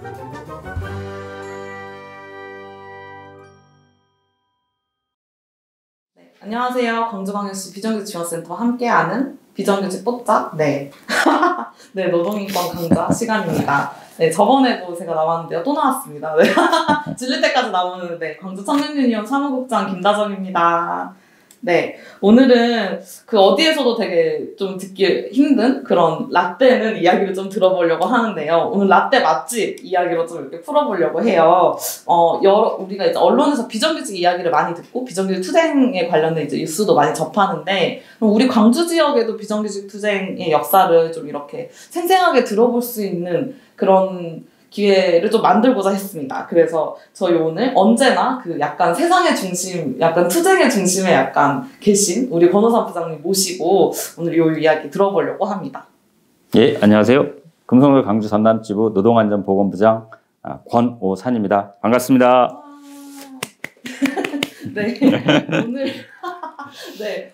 네, 안녕하세요. 광주광역시 비정규직 지원센터 함께하는 비정규직 뽀짝 네 노동인권 강좌 시간입니다. 네, 저번에도 제가 나왔는데요. 또 나왔습니다. 네. 질릴 때까지 나오는 광주 청년유니온 사무국장 김다정입니다. 네, 오늘은 그 어디에서도 되게 좀 듣기 힘든 그런 라떼는 이야기를 좀 들어보려고 하는데요. 오늘 라떼 맛집 이야기로 좀 이렇게 풀어보려고 해요. 우리가 이제 언론에서 비정규직 이야기를 많이 듣고 비정규직 투쟁에 관련된 이제 뉴스도 많이 접하는데, 그럼 우리 광주 지역에도 비정규직 투쟁의 역사를 좀 이렇게 생생하게 들어볼 수 있는 그런 기회를 좀 만들고자 했습니다. 그래서 저희 오늘 언제나 그 약간 세상의 중심, 약간 투쟁의 중심에 약간 계신 우리 권호삼 부장님 모시고 오늘 이 이야기 들어보려고 합니다. 예, 안녕하세요. 금성로 광주 전남지부 노동안전보건부장 권오산입니다. 반갑습니다.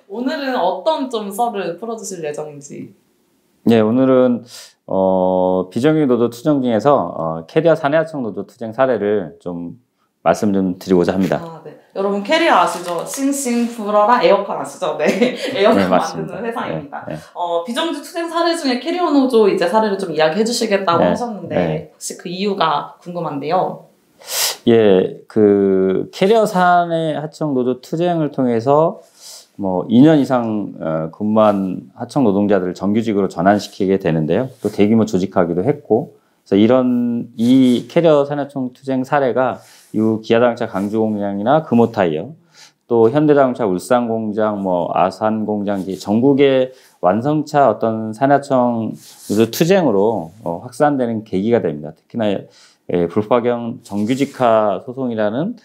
오늘은 어떤 좀 썰을 풀어주실 예정인지. 네, 오늘은 비정규직 노조 투쟁 중에서 캐리어 사내하청 노조 투쟁 사례를 좀 말씀 좀 드리고자 합니다. 네. 여러분 캐리어 아시죠? 싱싱 불어라 에어컨 아시죠? 네, 에어컨 만드는 회사입니다. 네. 비정규직 투쟁 사례 중에 캐리어 노조 이제 사례를 좀 이야기해 주시겠다고 하셨는데 혹시 그 이유가 궁금한데요. 예, 그 캐리어 사내하청 노조 투쟁을 통해서 2년 이상 근무한 하청 노동자들을 정규직으로 전환시키게 되는데요. 또 대규모 조직하기도 했고, 그래서 이 캐리어 사내하청 투쟁 사례가 기아자동차 강주공장이나 금호타이어, 또 현대자동차 울산공장, 아산공장, 전국의 완성차 어떤 사내하청 노조 투쟁으로 확산되는 계기가 됩니다. 특히나 불파경 정규직화 소송이라는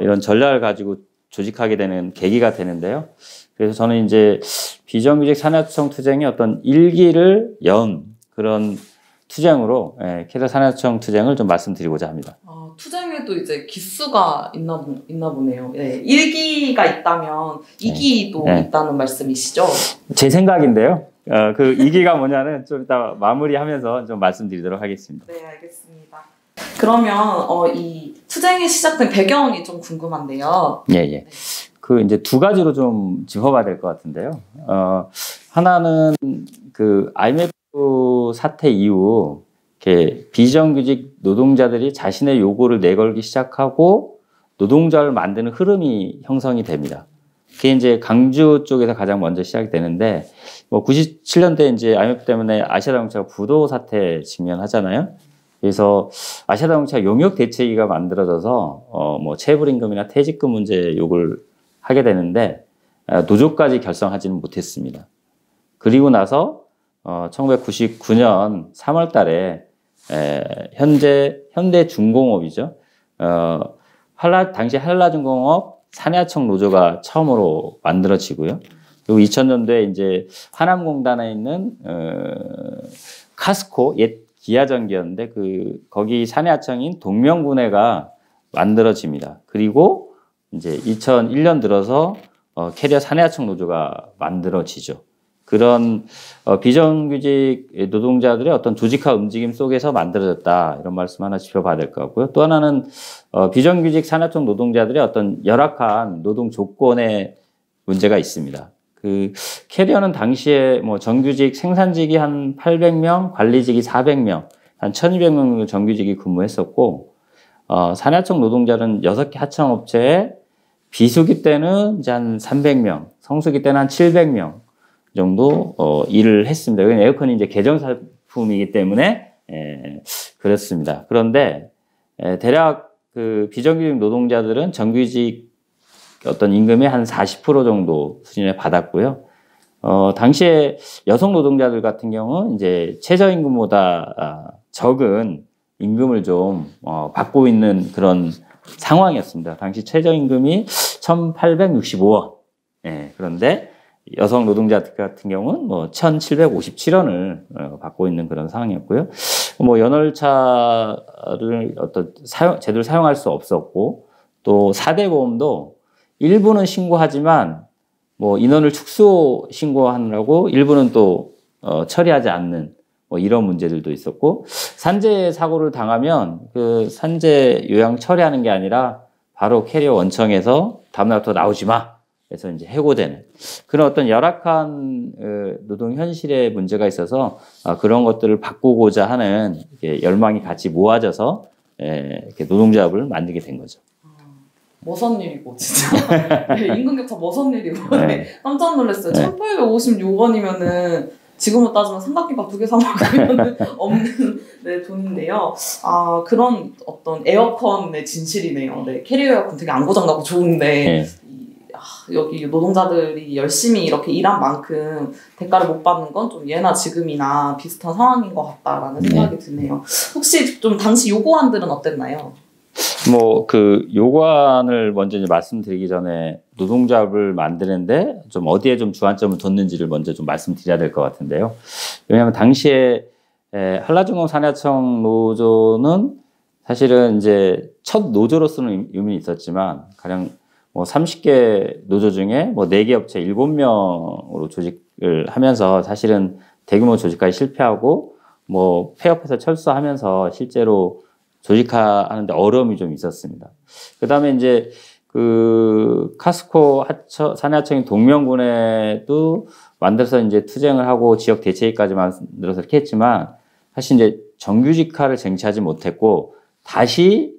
이런 전략을 가지고 조직하게 되는 계기가 되는데요. 그래서 저는 이제 비정규직 사내하청 투쟁의 어떤 일기를 연 그런 투쟁으로 캐리어 사내하청 투쟁을 좀 말씀드리고자 합니다. 투쟁에도 이제 기수가 있나 보네요. 네, 일기가 있다면 이기도 있다는 말씀이시죠? 제 생각인데요. 그 이기가 뭐냐는 좀 이따 마무리하면서 좀 말씀드리도록 하겠습니다. 네, 알겠습니다. 그러면 이 투쟁이 시작된 배경이 좀 궁금한데요. 예. 그 이제 두 가지로 좀 짚어봐야 될 것 같은데요. 하나는 그 IMF 사태 이후 이렇게 비정규직 노동자들이 자신의 요구를 내걸기 시작하고 노동자를 만드는 흐름이 형성이 됩니다. 그게 이제 강주 쪽에서 가장 먼저 시작이 되는데, 97년대 이제 IMF 때문에 아시아자동차가 부도 사태 직면하잖아요. 그래서 아시아자동차 용역 대책위가 만들어져서 체불임금이나 퇴직금 문제 요구를 하게 되는데 노조까지 결성하지는 못했습니다. 그리고 나서 1999년 3월 달에 현대중공업이죠. 당시 한라중공업 사내하청 노조가 처음으로 만들어지고요. 그리고 2000년도에 이제 하남공단에 있는 카스코 옛 기아전기였는데 거기 사내하청인 동명군회가 만들어집니다. 그리고 이제 2001년 들어서 캐리어 사내하청 노조가 만들어지죠. 그런 비정규직 노동자들의 어떤 조직화 움직임 속에서 만들어졌다, 이런 말씀 하나 짚어봐야 될 것 같고요. 또 하나는 비정규직 사내하청 노동자들의 어떤 열악한 노동 조건의 문제가 있습니다. 그 캐리어는 당시에 정규직 생산직이 한 800명, 관리직이 400명, 한 1200명 정도 정규직이 근무했었고, 사내하청 노동자는 6개 하청업체에 비수기 때는 이제 한 300명, 성수기 때는 한 700명 정도 일을 했습니다. 이건 에어컨이 이제 개정사품이기 때문에 그렇습니다. 그런데 대략 그 비정규직 노동자들은 정규직 어떤 임금의 한 40% 정도 수준에 받았고요. 당시에 여성 노동자들 같은 경우는 이제 최저임금보다 적은 임금을 좀 받고 있는 그런 상황이었습니다. 당시 최저임금이 1,865원. 그런데 여성 노동자들 같은 경우는 1,757원을 받고 있는 그런 상황이었고요. 연월차를 제대로 사용할 수 없었고, 또 4대 보험도 일부는 신고하지만 인원을 축소 신고하느라고 일부는 또 처리하지 않는 뭐 이런 문제들도 있었고, 산재 사고를 당하면 그 산재 요양 처리하는 게 아니라 바로 캐리어 원청에서 다음날부터 나오지 마. 그래서 이제 해고되는 그런 어떤 열악한 노동 현실의 문제가 있어서 그런 것들을 바꾸고자 하는 열망이 같이 모아져서 이렇게 노동조합을 만들게 된 거죠. 머선 일이고 진짜. 네, 임금격차 머선 일이고. 네. 깜짝 놀랐어요. 1856원이면은 지금으로 따지면 삼각김밥 2개 사 먹으면 없는 네, 돈인데요. 그런 어떤 에어컨의 진실이네요. 네, 캐리어 에어컨 되게 안 고장나고 좋은데 여기 노동자들이 열심히 이렇게 일한 만큼 대가를 못 받는 건 좀 예나 지금이나 비슷한 상황인 것 같다라는 생각이 드네요. 혹시 좀 당시 요구안들은 어땠나요? 뭐 그 요구안을 먼저 이제 말씀드리기 전에 노동조합을 만드는데 좀 어디에 좀 주안점을 뒀는지를 먼저 좀 말씀드려야 될 것 같은데요. 왜냐하면 당시에 한라중공 산하청 노조는 사실은 이제 첫 노조로서는 의미는 있었지만 가령 뭐 30개 노조 중에 뭐 4개 업체 7명으로 조직을 하면서 사실은 대규모 조직화에 실패하고 뭐 폐업해서 철수하면서 실제로 조직화하는데 어려움이 좀 있었습니다. 그 다음에 이제 그 카스코 산하청인 동명군에도 만들어서 이제 투쟁을 하고 지역 대책위까지 만들어서 이렇게 했지만 사실 이제 정규직화를 쟁취하지 못했고 다시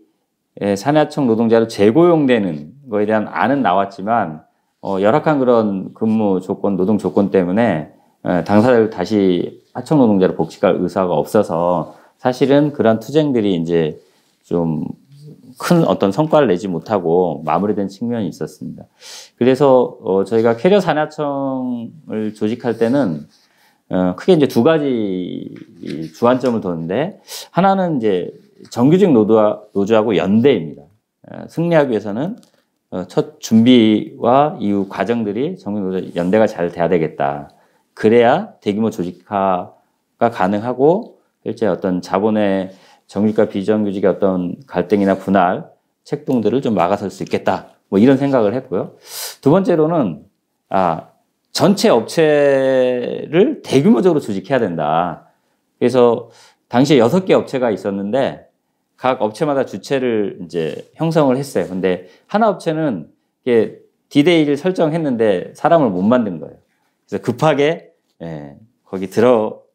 산하청 노동자로 재고용되는 거에 대한 안은 나왔지만 열악한 그런 근무 조건, 노동 조건 때문에 당사자를 다시 하청 노동자로 복직할 의사가 없어서 사실은 그런 투쟁들이 이제 좀 큰 어떤 성과를 내지 못하고 마무리된 측면이 있었습니다. 그래서 저희가 캐리어 산하청을 조직할 때는 크게 이제 2가지 주안점을 뒀는데 하나는 이제 정규직 노조하고 연대입니다. 승리하기 위해서는 첫 준비와 이후 과정들이 정규직 노조 연대가 잘 돼야 되겠다. 그래야 대규모 조직화가 가능하고 실제 어떤 자본의 정규직과 비정규직의 어떤 갈등이나 분할, 책동들을 좀 막아설 수 있겠다. 뭐 이런 생각을 했고요. 두 번째로는 전체 업체를 대규모적으로 조직해야 된다. 그래서 당시에 6개 업체가 있었는데 각 업체마다 주체를 이제 형성을 했어요. 근데 하나 업체는 이게 디데이를 설정했는데 사람을 못 만든 거예요. 그래서 급하게 거기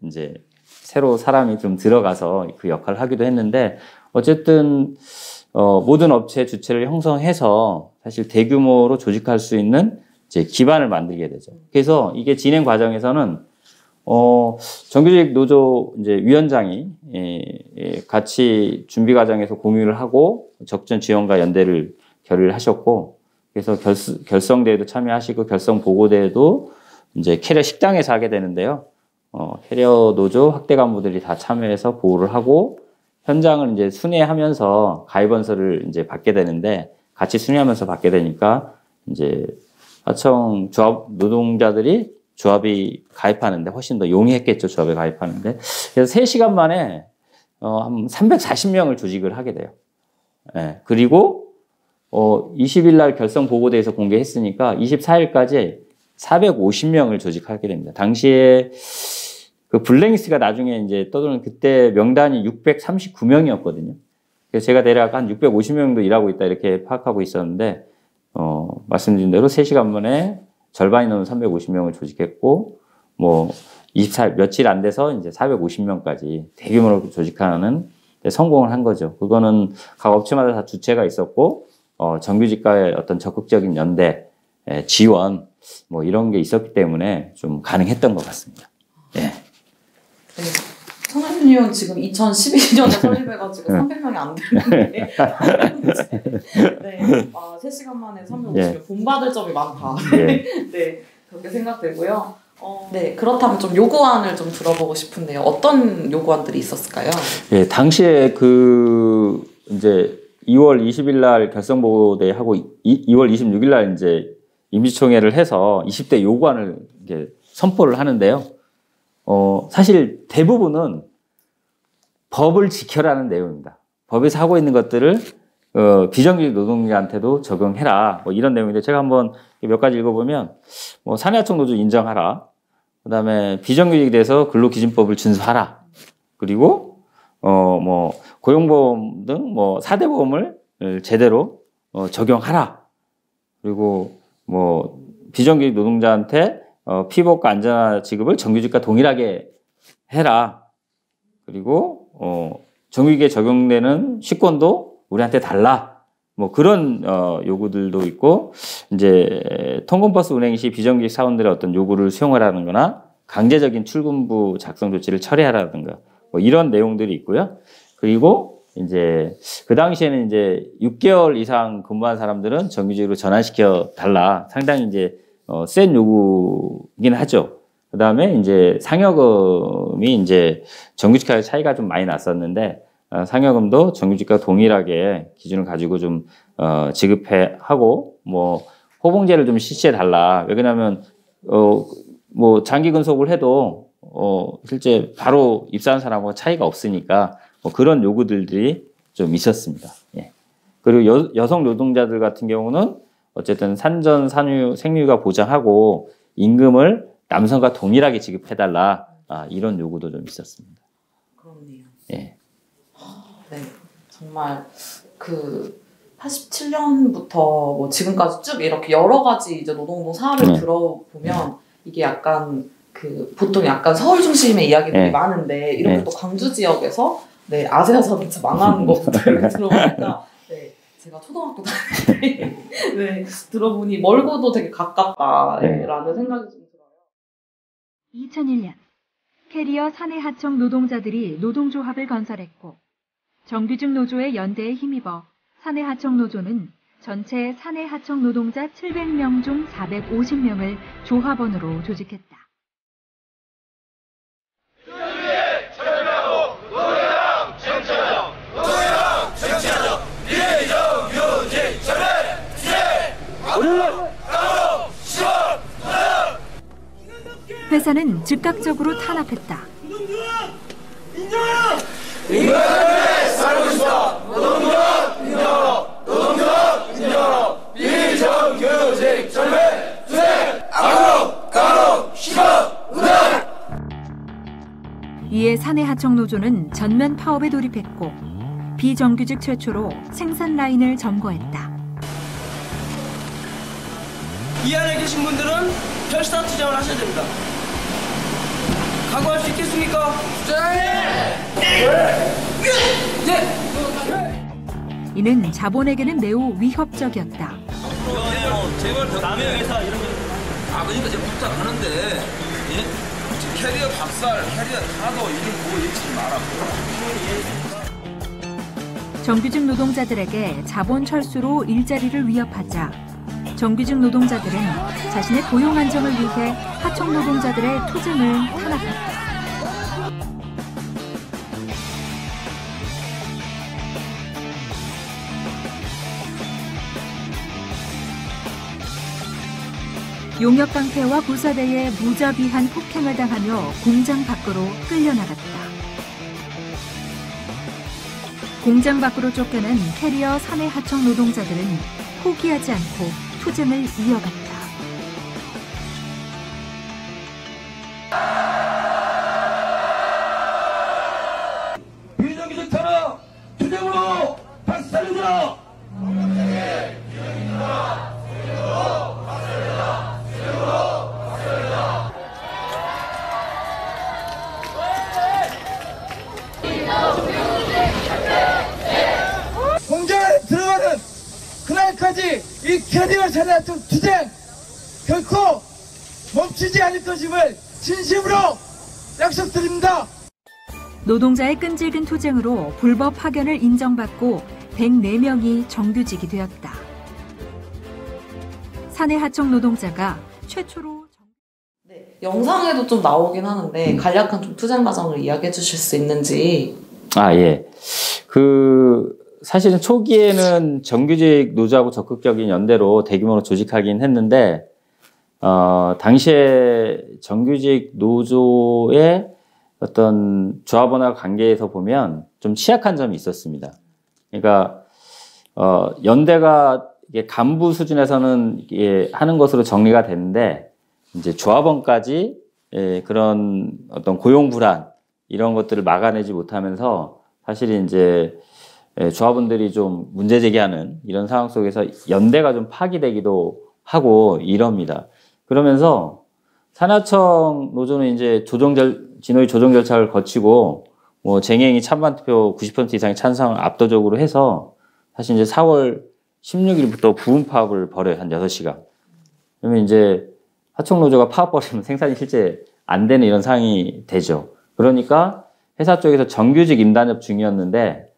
이제 새로 사람이 좀 들어가서 그 역할을 하기도 했는데 어쨌든 모든 업체 주체를 형성해서 사실 대규모로 조직할 수 있는 이제 기반을 만들게 되죠. 그래서 이게 진행 과정에서는 정규직 노조 이제 위원장이 같이 준비 과정에서 공유를 하고 적정 지원과 연대를 결의를 하셨고 그래서 결성대회도 참여하시고 결성 보고대회도 이제 캐리어 식당에서 하게 되는데요. 캐리어 노조 학대 간부들이 다 참여해서 보호를 하고 현장을 이제 순회하면서 가입원서를 이제 받게 되는데 같이 순회하면서 받게 되니까 이제 하청 조합 노동자들이 조합이 가입하는데 훨씬 더 용이했겠죠. 조합에 가입하는데. 그래서 3시간 만에 한 340명을 조직을 하게 돼요. 그리고 20일 날 결성 보고대에서 공개했으니까 24일까지 450명을 조직하게 됩니다. 당시에 그 블랙리스트가 나중에 이제 떠도는 그때 명단이 639명이었거든요. 그래서 제가 대략 한 650명도 일하고 있다 이렇게 파악하고 있었는데 말씀드린 대로 3시간 만에 절반이 넘는 350명을 조직했고 뭐 24일 며칠 안 돼서 이제 450명까지 대규모로 조직하는 데 성공을 한 거죠. 그거는 각 업체마다 다 주체가 있었고 정규직과의 어떤 적극적인 연대, 지원 뭐 이런 게 있었기 때문에 좀 가능했던 것 같습니다. 성현 의원 지금 2012년에 설립해가지고 300명이 안 되는데 3시간 만에 350명 본받을 점이 많다. 네, 그렇게 생각되고요. 그렇다면 좀 요구안을 좀 들어보고 싶은데요. 어떤 요구안들이 있었을까요? 당시에 이제 2월 20일 날 결성보고대 하고 2월 26일 날 이제 임시총회를 해서 20대 요구안을 이제 선포를 하는데요. 사실 대부분은 법을 지켜라는 내용입니다. 법에서 하고 있는 것들을 비정규직 노동자한테도 적용해라. 뭐 이런 내용인데 제가 한번 몇 가지 읽어보면 산하청 노조 인정하라. 그다음에 비정규직에 대해서 근로기준법을 준수하라. 그리고 뭐 고용보험 등 뭐 4대 보험을 제대로 적용하라. 그리고 뭐 비정규직 노동자한테 피복과 안전화 지급을 정규직과 동일하게 해라. 그리고 정규직에 적용되는 시권도 우리한테 달라. 뭐 그런 요구들도 있고, 이제 통근버스 운행 시 비정규직 사원들의 어떤 요구를 수용하라는거나 강제적인 출근부 작성 조치를 철회하라든가 뭐 이런 내용들이 있고요. 그리고 이제 그 당시에는 이제 6개월 이상 근무한 사람들은 정규직으로 전환시켜 달라. 상당히 이제 센 요구이긴 하죠. 그 다음에 이제 상여금이 이제 정규직하고 차이가 좀 많이 났었는데, 상여금도 정규직과 동일하게 기준을 가지고 좀 지급해 하고, 뭐 호봉제를 좀 실시해 달라. 왜냐하면 뭐 장기 근속을 해도 실제 바로 입사한 사람하고 차이가 없으니까 뭐 그런 요구들이 좀 있었습니다. 예. 그리고 여성 노동자들 같은 경우는 어쨌든 산전, 산후, 생리휴가 보장하고 임금을 남성과 동일하게 지급해달라. 이런 요구도 좀 있었습니다. 그렇네요. 예. 네, 정말 그 87년부터 뭐 지금까지 쭉 이렇게 여러 가지 이제 노동운동 사례를 들어보면 이게 약간 그 보통 약간 서울 중심의 이야기들이 많은데 이렇게 또 광주 지역에서 네, 아세아 자동차 망하는 것들을 들어보니까 네, 제가 초등학교 다닐 때 네, 들어보니 멀고도 되게 가깝다라는 생각이 좀 들어요. 2001년 캐리어 사내 하청 노동자들이 노동조합을 건설했고 정규직 노조의 연대에 힘입어 사내 하청 노조는 전체 사내 하청 노동자 700명 중 450명을 조합원으로 조직했다. 회사는 즉각적으로 탄압했다. 인간의 살고 싶어. 노동조합 인정하라. 노동조합 인정하라. 비정규직 철회 투쟁 앞으로 가로 시각 우당. 이에 사내 하청 노조는 전면 파업에 돌입했고 비정규직 최초로 생산 라인을 점거했다. 이 안에 계신 분들은 별사 투쟁을 하셔야 됩니다. 각오할 수 있겠습니까? 이는 자본에게는 매우 위협적이었다. 제발 남의 회사 이런 거. 그러니까 지금 부탁하는데 캐리어 박살, 캐리어 타도 이게 뭐 일치지 마라. 정규직 노동자들에게 자본 철수로 일자리를 위협하자 정규직 노동자들은 자신의 고용 안정을 위해 하청 노동자들의 투쟁을 탄압했다. 용역 깡패와 부사대에 무자비한 폭행을 당하며 공장 밖으로 끌려나갔다. 공장 밖으로 쫓겨난 캐리어 사내 하청 노동자들은 포기하지 않고 투쟁을 이어갔다. 비정규직 탄압 투쟁으로 박살내자. 공장에 들어가는 그날까지 이 캐리어 사내 하청 투쟁 결코 멈추지 않을 것임을 진심으로 약속드립니다. 노동자의 끈질긴 투쟁으로 불법 파견을 인정받고 104명이 정규직이 되었다. 사내 하청 노동자가 최초로 네, 영상에도 좀 나오긴 하는데 간략한 좀 투쟁 과정을 이야기해 주실 수 있는지. 예. 사실은 초기에는 정규직 노조하고 적극적인 연대로 대규모로 조직하긴 했는데, 당시에 정규직 노조의 어떤 조합원과 관계에서 보면 좀 취약한 점이 있었습니다. 그러니까, 연대가 이게 간부 수준에서는 이게 하는 것으로 정리가 되는데, 이제 조합원까지 그런 어떤 고용 불안, 이런 것들을 막아내지 못하면서 사실 이제 조합원들이 좀 문제 제기하는 이런 상황 속에서 연대가 좀 파기되기도 하고 이럽니다. 그러면서 산하청 노조는 이제 진호위 조정 절차를 거치고 뭐 쟁행이 찬반 투표 90% 이상의 찬성을 압도적으로 해서 사실 이제 4월 16일부터 부분 파업을 벌여요. 한 6시간. 그러면 이제 하청 노조가 파업 벌이면 생산이 실제 안 되는 이런 상황이 되죠. 그러니까 회사 쪽에서 정규직 임단협 중이었는데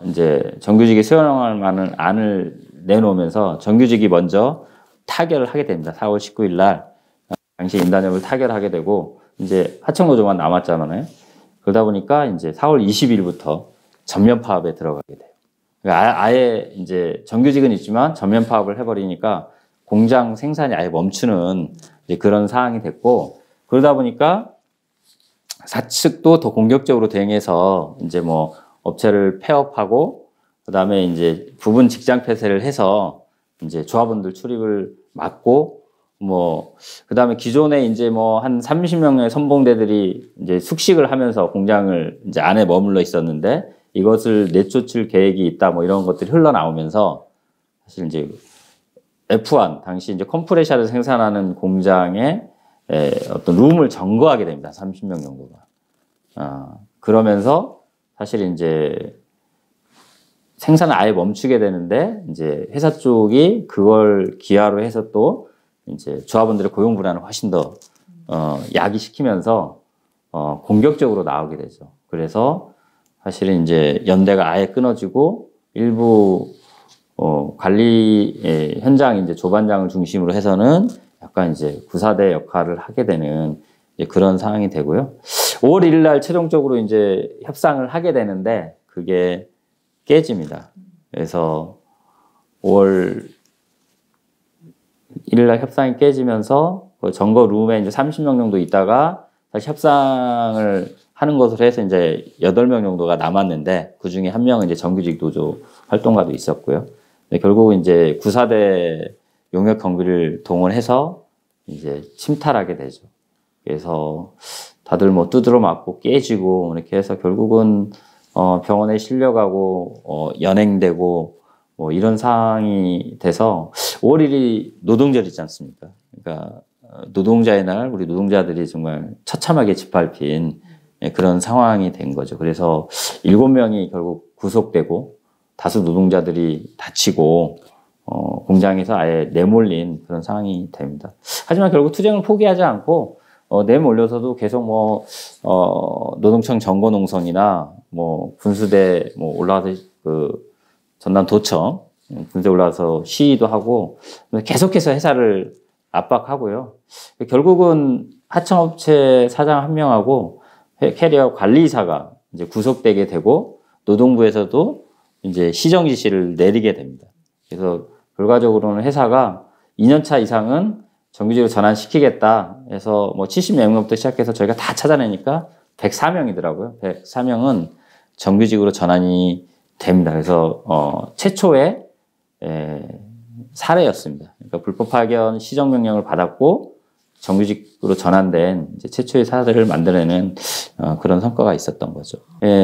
이제 정규직이 수용할 만한 안을 내놓으면서 정규직이 먼저 타결을 하게 됩니다. 4월 19일 날 당시 임단협을 타결하게 되고 이제 하청 노조만 남았잖아요. 그러다 보니까 이제 4월 20일부터 전면 파업에 들어가게 돼요. 그러니까 아예 이제 정규직은 있지만 전면 파업을 해버리니까 공장 생산이 아예 멈추는 이제 그런 상황이 됐고 그러다 보니까 사측도 더 공격적으로 대응해서 이제 뭐 업체를 폐업하고 그다음에 이제 부분 직장 폐쇄를 해서 이제 조합원들 출입을 막고 뭐 그다음에 기존에 이제 뭐 한 30명의 선봉대들이 이제 숙식을 하면서 공장을 이제 안에 머물러 있었는데 이것을 내쫓을 계획이 있다 뭐 이런 것들이 흘러나오면서 사실 이제 F1 당시 이제 컴프레셔를 생산하는 공장에 어떤 룸을 점거하게 됩니다. 30명 정도가. 그러면서 사실 이제 생산을 아예 멈추게 되는데 이제 회사 쪽이 그걸 기하로 해서 또 이제 조합원들의 고용 불안을 훨씬 더 야기시키면서 공격적으로 나오게 되죠. 그래서 사실은 이제 연대가 아예 끊어지고 일부 관리 현장 이제 조반장을 중심으로 해서는 약간 이제 구사대 역할을 하게 되는 이제 그런 상황이 되고요. 5월 1일 날 최종적으로 이제 협상을 하게 되는데 그게 깨집니다. 그래서 5월 1일 날 협상이 깨지면서 그 점거 룸에 이제 30명 정도 있다가 다시 협상을 하는 것으로 해서 이제 8명 정도가 남았는데 그 중에 1명은 이제 정규직 노조 활동가도 있었고요. 결국은 이제 구사대 용역 경비를 동원해서 이제 침탈하게 되죠. 그래서 다들 뭐 두드러 맞고 깨지고 이렇게 해서 결국은 병원에 실려가고 연행되고 뭐 이런 상황이 돼서 5월 1일이 노동절이지 않습니까? 그러니까 노동자의 날 우리 노동자들이 정말 처참하게 짓밟힌 그런 상황이 된 거죠. 그래서 7명이 결국 구속되고 다수 노동자들이 다치고 공장에서 아예 내몰린 그런 상황이 됩니다. 하지만 결국 투쟁을 포기하지 않고 내몰려서도 계속 뭐 노동청 정거농성이나 뭐 군수대 뭐 올라가서 그 전남도청 군수대 올라가서 시위도 하고 계속해서 회사를 압박하고요. 결국은 하청업체 사장 1명하고 캐리어 관리사가 이제 구속되게 되고 노동부에서도 이제 시정 지시를 내리게 됩니다. 그래서 결과적으로는 회사가 2년차 이상은 정규직으로 전환시키겠다 해서 뭐 70명부터 시작해서 저희가 다 찾아내니까 104명이더라고요. 104명은 정규직으로 전환이 됩니다. 그래서 최초의 사례였습니다. 그러니까 불법 파견 시정 명령을 받았고 정규직으로 전환된 이제 최초의 사례를 만들어내는 그런 성과가 있었던 거죠.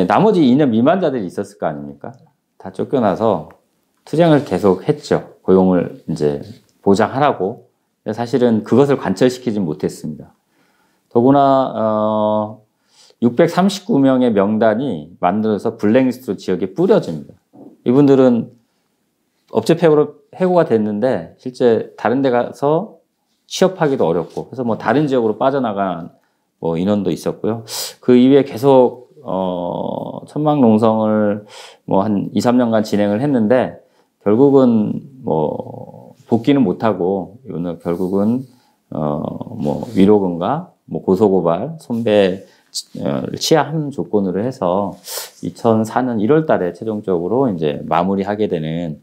나머지 2년 미만자들이 있었을 거 아닙니까? 다 쫓겨나서 투쟁을 계속 했죠. 고용을 이제 보장하라고. 사실은 그것을 관철시키지 못했습니다. 더구나 639명의 명단이 만들어서 블랙리스트로 지역에 뿌려집니다. 이분들은 업체 폐업으로 해고가 됐는데 실제 다른 데 가서 취업하기도 어렵고 그래서 뭐 다른 지역으로 빠져나간 뭐 인원도 있었고요. 그 이후에 계속 천막농성을 뭐 한 2, 3년간 진행을 했는데 결국은 뭐 복귀는 못하고 이거는 결국은 뭐 위로금과 뭐 고소고발 손배 취하한 조건으로 해서 2004년 1월 달에 최종적으로 이제 마무리하게 되는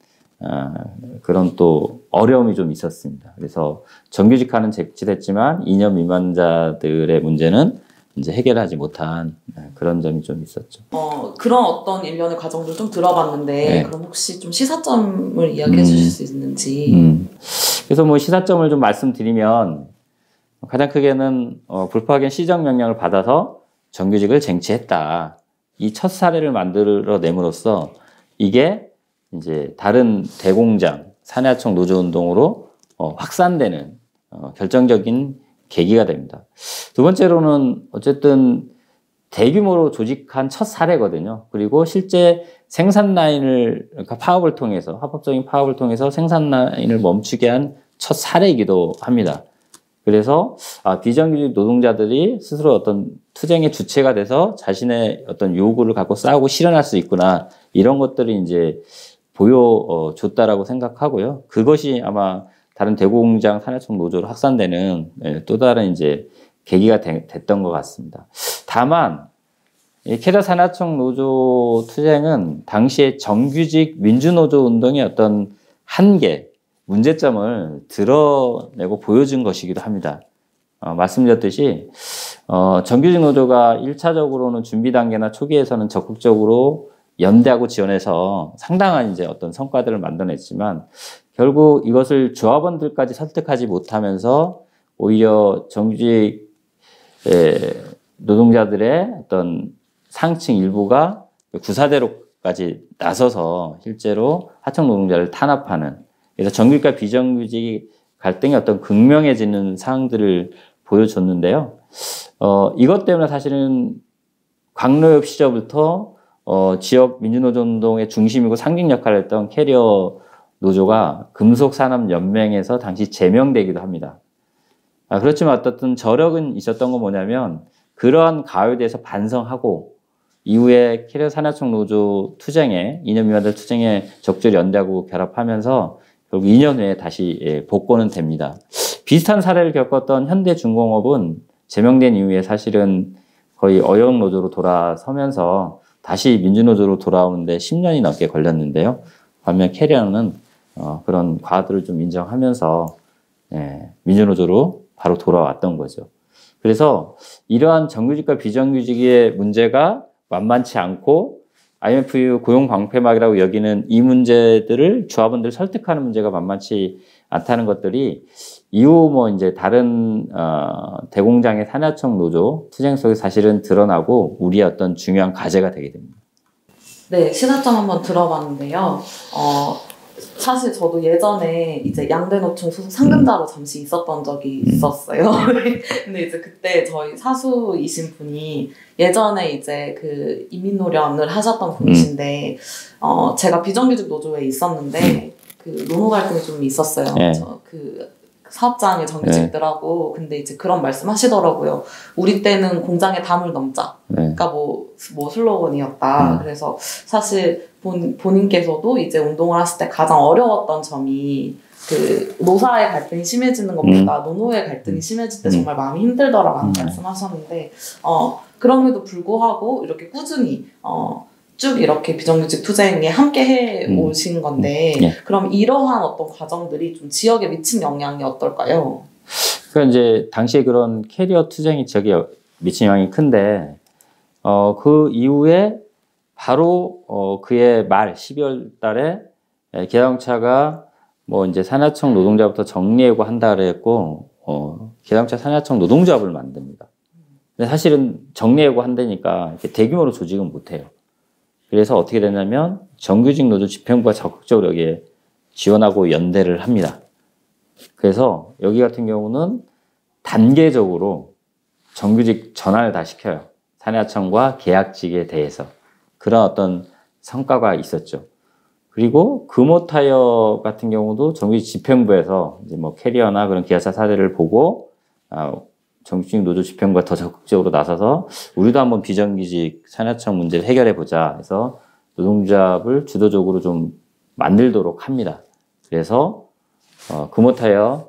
그런 또 어려움이 좀 있었습니다. 그래서 정규직화는 쟁취됐지만 2년 미만자들의 문제는 이제 해결하지 못한 그런 점이 좀 있었죠. 그런 어떤 일련의 과정들 좀 들어봤는데 그럼 혹시 좀 시사점을 이야기해 주실 수 있는지. 그래서 뭐 시사점을 좀 말씀드리면 가장 크게는 불파견 시정 명령을 받아서 정규직을 쟁취했다. 이 첫 사례를 만들어냄으로써 이게 이제 다른 대공장, 사내하청 노조운동으로 확산되는 결정적인 계기가 됩니다. 두 번째로는 어쨌든 대규모로 조직한 첫 사례거든요. 그리고 실제 생산 라인을, 그러니까 파업을 통해서, 합법적인 파업을 통해서 생산 라인을 멈추게 한 첫 사례이기도 합니다. 그래서 비정규직 노동자들이 스스로 어떤 투쟁의 주체가 돼서 자신의 어떤 요구를 갖고 싸우고 실현할 수 있구나, 이런 것들이 이제 보여줬다라고 생각하고요. 그것이 아마 다른 대공장 산하청 노조로 확산되는 또 다른 이제 계기가 됐던 것 같습니다. 다만 이 캐리어 산하청 노조 투쟁은 당시에 정규직 민주노조 운동의 어떤 한계, 문제점을 드러내고 보여준 것이기도 합니다. 말씀드렸듯이 정규직 노조가 1차적으로는 준비 단계나 초기에서는 적극적으로 연대하고 지원해서 상당한 이제 어떤 성과들을 만들어냈지만, 결국 이것을 조합원들까지 설득하지 못하면서 오히려 정규직 노동자들의 어떤 상층 일부가 구사대로까지 나서서 실제로 하청 노동자를 탄압하는, 그래서 정규직과 비정규직 갈등이 어떤 극명해지는 사항들을 보여줬는데요. 이것 때문에 사실은 광로협 시절부터 지역 민주노조 운동의 중심이고 상징 역할을 했던 캐리어 노조가 금속산업연맹에서 당시 제명되기도 합니다. 그렇지만 어떻든 저력은 있었던 건 뭐냐면, 그러한 가요에 대해서 반성하고 이후에 캐리어 산하청 노조 투쟁에, 이념 위반들 투쟁에 적절히 연대하고 결합하면서 결국 2년 후에 다시 복권은 됩니다. 비슷한 사례를 겪었던 현대중공업은 제명된 이후에 사실은 거의 어용 노조로 돌아서면서 다시 민주노조로 돌아오는데 10년이 넘게 걸렸는데요. 반면 캐리어는 그런 과들을 좀 인정하면서 민주노조로 바로 돌아왔던 거죠. 그래서 이러한 정규직과 비정규직의 문제가 만만치 않고 IMF 이후 고용 방패막이라고 여기는 이 문제들을 조합원들 설득하는 문제가 만만치 않다는 것들이 이후 뭐 이제 다른 대공장의 산하청 노조 투쟁 속에 사실은 드러나고 우리의 어떤 중요한 과제가 되게 됩니다. 네, 시사점 한번 들어봤는데요. 사실 저도 예전에 이제 양대노총 소속 상근자로 잠시 있었던 적이 있었어요. 근데 이제 그때 저희 사수이신 분이 예전에 이제 그 이민노련을 하셨던 분이신데, 제가 비정규직 노조에 있었는데, 그 노노 갈등이 좀 있었어요. 네. 그 사업장의 정규직들하고. 근데 이제 그런 말씀 하시더라고요. 우리 때는 공장에 담을 넘자. 그러니까 뭐 슬로건이었다. 그래서 사실 본인께서도 이제 운동을 하실 때 가장 어려웠던 점이 그 노사의 갈등이 심해지는 것보다 노노의 갈등이 심해질 때 정말 마음이 힘들더라라는 말씀하셨는데, 그럼에도 불구하고 이렇게 꾸준히 쭉 이렇게 비정규직 투쟁에 함께 해 오신 건데, 그럼 이러한 어떤 과정들이 좀 지역에 미친 영향이 어떨까요? 그러니까 이제 당시에 그런 캐리어 투쟁이 지역에 미친 영향이 큰데, 그 이후에 바로 그해 말 12월 달에 기아자동차가 뭐 이제 산하청 노동자부터 정리해고 한다 그랬고, 기아자동차 산하청 노동조합을 만듭니다. 근데 사실은 정리해고 한다니까 이렇게 대규모로 조직은 못해요. 그래서 어떻게 되냐면 정규직 노조 집행부가 적극적으로 여기에 지원하고 연대를 합니다. 그래서 여기 같은 경우는 단계적으로 정규직 전환을 다 시켜요. 산하청과 계약직에 대해서. 그런 어떤 성과가 있었죠. 그리고 금호타이어 같은 경우도 정규직 집행부에서 이제 뭐 캐리어나 그런 기아차 사례를 보고 정규직 노조 집행부가 더 적극적으로 나서서 우리도 한번 비정규직 산하청 문제를 해결해 보자 해서 노동조합을 주도적으로 좀 만들도록 합니다. 그래서 금호타이어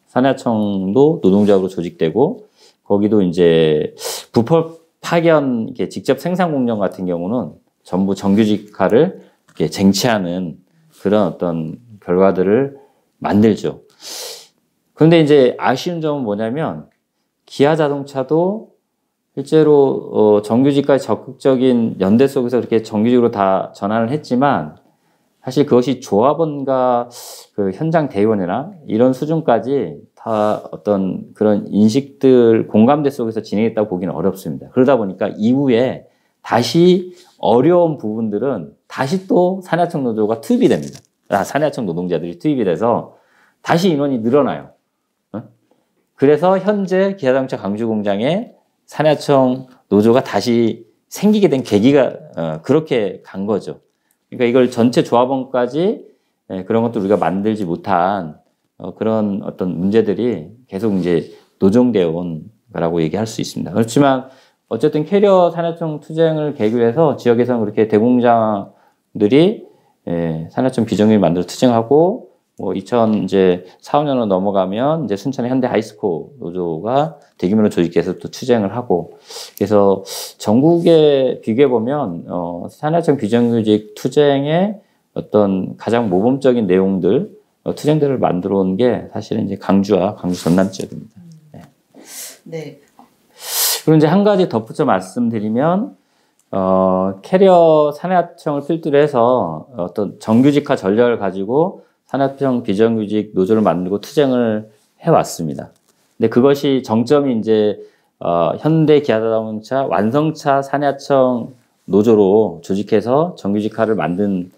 산하청도 노동조합으로 조직되고, 거기도 이제 부품 파견 이렇게 직접 생산 공정 같은 경우는 전부 정규직화를 이렇게 쟁취하는 그런 어떤 결과들을 만들죠. 그런데 이제 아쉬운 점은 뭐냐면, 기아자동차도 실제로 정규직과의 적극적인 연대 속에서 그렇게 정규직으로 다 전환을 했지만, 사실 그것이 조합원과 그 현장 대의원이나 이런 수준까지 다 어떤 그런 인식들, 공감대 속에서 진행했다고 보기는 어렵습니다. 그러다 보니까 이후에 다시 어려운 부분들은 다시 또 산하청 노조가 투입이 됩니다. 산하청 노동자들이 투입이 돼서 다시 인원이 늘어나요. 그래서 현재 기아자동차 강주공장에 산하청 노조가 다시 생기게 된 계기가 그렇게 간 거죠. 그러니까 이걸 전체 조합원까지 그런 것도 우리가 만들지 못한 그런 어떤 문제들이 계속 이제 노정되어 온 거라고 얘기할 수 있습니다. 그렇지만 어쨌든 캐리어 산하청 투쟁을 계기로 해서 지역에서는 그렇게 대공장들이 산하청 비정규직을 만들어 투쟁하고 뭐 2004~5년으로 넘어가면 이제 순천의 현대 하이스코 노조가 대규모로 조직해서 또 투쟁을 하고 그래서 전국에 비교해 보면 산하청 비정규직 투쟁의 어떤 가장 모범적인 내용들 투쟁들을 만들어 온 게 사실은 이제 강주와 강주 전남 지역입니다. 네. 네. 그리고 이제 한 가지 덧붙여 말씀드리면 캐리어 산하청을 필두로 해서 어떤 정규직화 전략을 가지고 산하청 비정규직 노조를 만들고 투쟁을 해왔습니다. 근데 그것이 정점이 이제 현대 기아자동차 완성차 산하청 노조로 조직해서 정규직화를 만든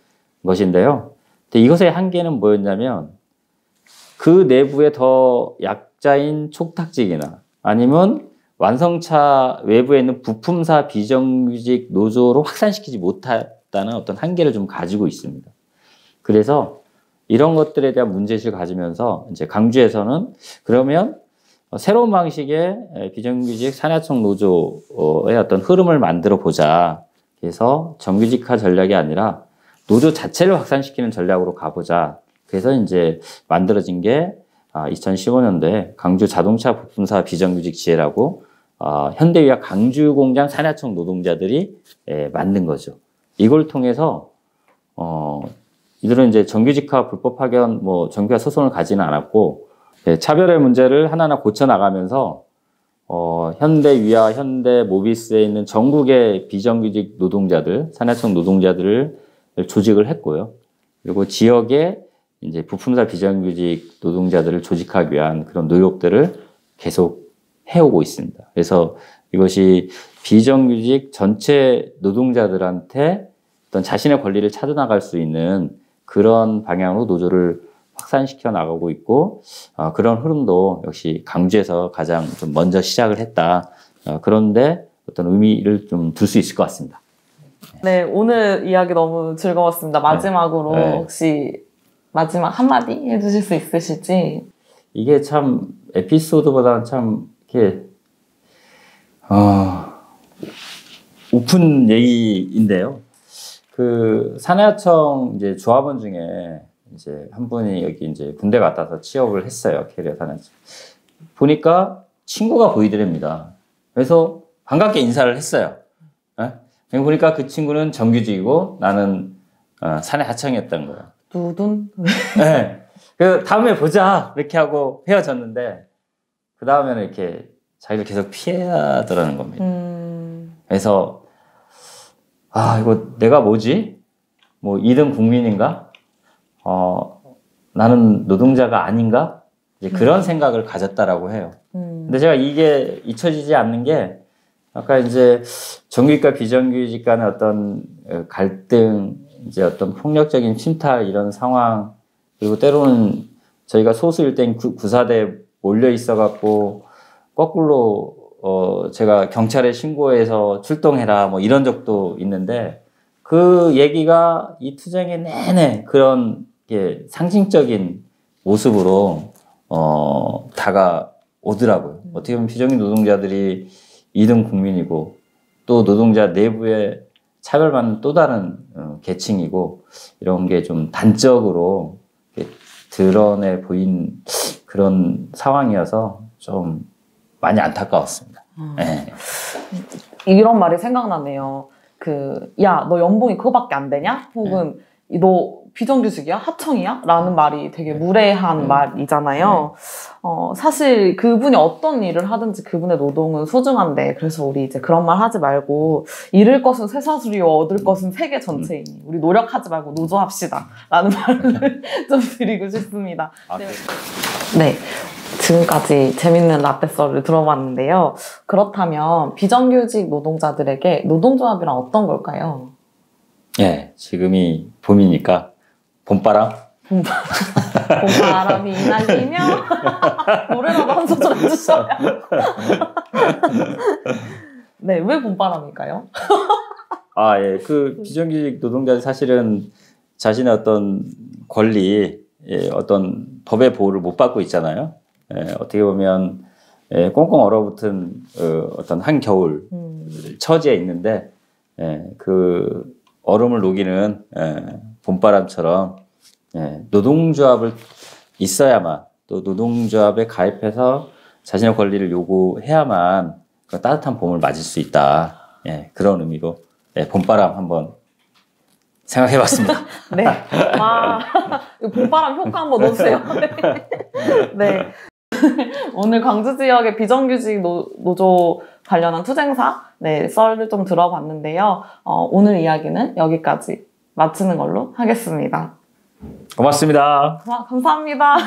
것인데요. 근데 이것의 한계는 뭐였냐면 그 내부에 더 약자인 촉탁직이나 아니면 완성차 외부에 있는 부품사 비정규직 노조로 확산시키지 못했다는 어떤 한계를 좀 가지고 있습니다. 그래서 이런 것들에 대한 문제의식을 가지면서 이제 강주에서는 그러면 새로운 방식의 비정규직 산하청 노조의 어떤 흐름을 만들어 보자. 그래서 정규직화 전략이 아니라 노조 자체를 확산시키는 전략으로 가보자. 그래서 이제 만들어진 게 2015년도에 강주 자동차 부품사 비정규직 지회라고 현대위와 강주공장 산하청 노동자들이 만든 거죠. 이걸 통해서 이들은 이제 정규직화 불법 파견 뭐 정규화 소송을 가지는 않았고 차별의 문제를 하나하나 고쳐 나가면서 현대위와 현대모비스에 있는 전국의 비정규직 노동자들, 산하청 노동자들을 조직을 했고요. 그리고 지역에 이제 부품사 비정규직 노동자들을 조직하기 위한 그런 노력들을 계속 해오고 있습니다. 그래서 이것이 비정규직 전체 노동자들한테 어떤 자신의 권리를 찾아나갈 수 있는 그런 방향으로 노조를 확산시켜 나가고 있고 그런 흐름도 역시 강주에서 가장 좀 먼저 시작을 했다. 그런데 어떤 의미를 좀 둘 수 있을 것 같습니다. 네, 오늘 이야기 너무 즐거웠습니다. 마지막으로 혹시 마지막 한마디 해주실 수 있으실지? 이게 참 에피소드보다는 참 이렇게 오픈 얘기인데요. 그 산하청 이제 조합원 중에 이제 한 분이 여기 이제 군대 갔다 와서 취업을 했어요. 캐리어 산하청. 보니까 친구가 보이더랍니다. 그래서 반갑게 인사를 했어요. 보니까 그 친구는 정규직이고 나는 산하청이었던 거예요. 두둔? 네. 그 다음에 보자 이렇게 하고 헤어졌는데 그 다음에는 이렇게 자기를 계속 피하더라는 겁니다. 그래서 이거 내가 뭐지? 뭐 2등 국민인가? 나는 노동자가 아닌가? 이제 그런 생각을 가졌다라고 해요. 근데 제가 이게 잊혀지지 않는 게 아까 이제 정규직과 비정규직 간의 어떤 갈등, 이제 어떤 폭력적인 침탈 이런 상황, 그리고 때로는 저희가 소수 일대인 구사대에 몰려 있어갖고 거꾸로 제가 경찰에 신고해서 출동해라 뭐 이런 적도 있는데 그 얘기가 이 투쟁의 내내 그런 게 상징적인 모습으로 다가오더라고요. 어떻게 보면 비정규직 노동자들이 2등 국민이고 또 노동자 내부에 차별받는 또 다른 계층이고 이런 게 좀 단적으로 드러내 보인 그런 상황이어서 좀 많이 안타까웠습니다. 네. 이런 말이 생각나네요. 야, 너 연봉이 그거밖에 안 되냐? 혹은 너 비정규직이야? 하청이야? 라는 말이 되게 무례한 말이잖아요. 사실 그분이 어떤 일을 하든지 그분의 노동은 소중한데, 그래서 우리 이제 그런 말 하지 말고, 잃을 것은 쇠사슬이요, 얻을 것은 세계 전체이니, 우리 노력하지 말고 노조합시다. 라는 말을 좀 드리고 싶습니다. 아, 네. 지금까지 재밌는 라떼썰을 들어봤는데요. 그렇다면 비정규직 노동자들에게 노동조합이란 어떤 걸까요? 예, 지금이 봄이니까 봄바람? 봄바람이 날리며 노래라도 한 소절 해주셔요. 네, 왜 봄바람일까요? 아, 예, 그 비정규직 노동자들 사실은 자신의 어떤 권리, 예, 어떤 법의 보호를 못 받고 있잖아요. 예, 어떻게 보면 예, 꽁꽁 얼어붙은 어떤 한겨울 처지에 있는데 예, 그 얼음을 녹이는 예, 봄바람처럼 예, 노동조합을 있어야만 또 노동조합에 가입해서 자신의 권리를 요구해야만 그 따뜻한 봄을 맞을 수 있다. 예, 그런 의미로 예, 봄바람 한번 생각해봤습니다. 네. 와, 봄바람 효과 한번 넣어주세요. 네. 오늘 광주 지역의 비정규직 노조 관련한 투쟁사 네, 썰을 좀 들어봤는데요. 오늘 이야기는 여기까지 마치는 걸로 하겠습니다. 고맙습니다. 감사합니다.